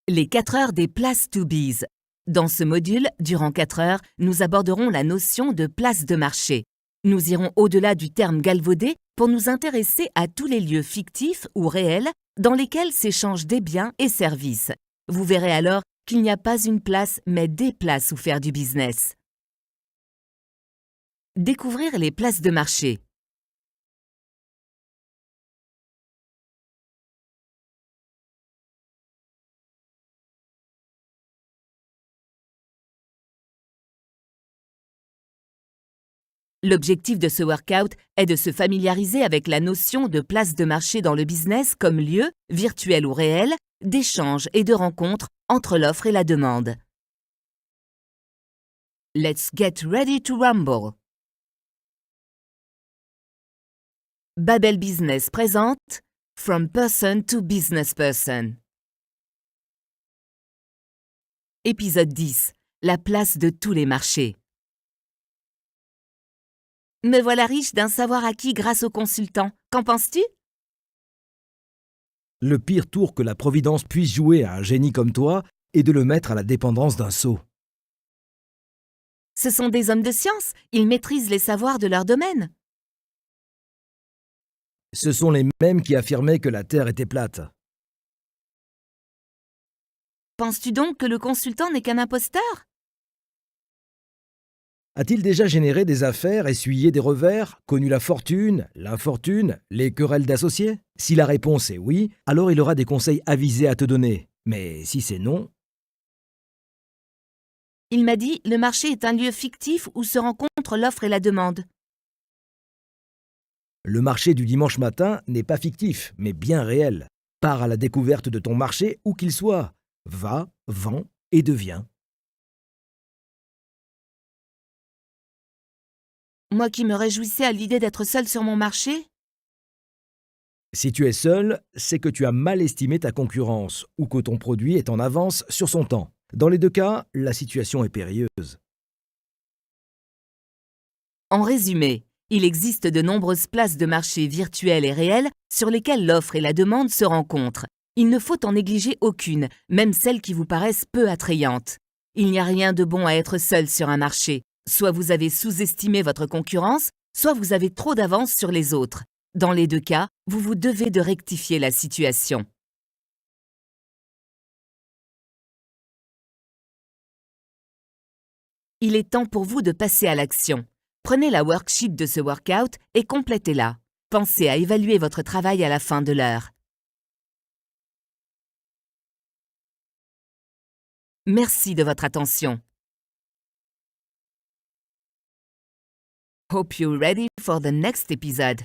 Les 4 heures des Places to Bees. Dans ce module, durant 4 heures, nous aborderons la notion de place de marché. Nous irons au-delà du terme galvaudé pour nous intéresser à tous les lieux fictifs ou réels dans lesquels s'échangent des biens et services. Vous verrez alors qu'il n'y a pas une place, mais des places où faire du business. Découvrir les places de marché. L'objectif de ce workout est de se familiariser avec la notion de place de marché dans le business comme lieu, virtuel ou réel, d'échange et de rencontre entre l'offre et la demande. Let's get ready to rumble. Babel Business présente From Person to Business Person. Épisode 10. La place de tous les marchés. Me voilà riche d'un savoir acquis grâce aux consultants. Qu'en penses-tu? Le pire tour que la Providence puisse jouer à un génie comme toi est de le mettre à la dépendance d'un sot. Ce sont des hommes de science, ils maîtrisent les savoirs de leur domaine. Ce sont les mêmes qui affirmaient que la Terre était plate. Penses-tu donc que le consultant n'est qu'un imposteur? A-t-il déjà généré des affaires, essuyé des revers, connu la fortune, l'infortune, les querelles d'associés? Si la réponse est oui, alors il aura des conseils avisés à te donner. Mais si c'est non, Il m'a dit, le marché est un lieu fictif où se rencontrent l'offre et la demande. le marché du dimanche matin n'est pas fictif, mais bien réel. Pars à la découverte de ton marché où qu'il soit. Va, vends et deviens. Moi qui me réjouissais à l'idée d'être seule sur mon marché? Si tu es seul, c'est que tu as mal estimé ta concurrence ou que ton produit est en avance sur son temps. Dans les deux cas, la situation est périlleuse. En résumé, il existe de nombreuses places de marché virtuelles et réelles sur lesquelles l'offre et la demande se rencontrent. Il ne faut en négliger aucune, même celles qui vous paraissent peu attrayantes. Il n'y a rien de bon à être seul sur un marché. Soit vous avez sous-estimé votre concurrence, soit vous avez trop d'avance sur les autres. Dans les deux cas, vous vous devez de rectifier la situation. Il est temps pour vous de passer à l'action. Prenez la worksheet de ce workout et complétez-la. Pensez à évaluer votre travail à la fin de l'heure. Merci de votre attention. Hope you're ready for the next episode.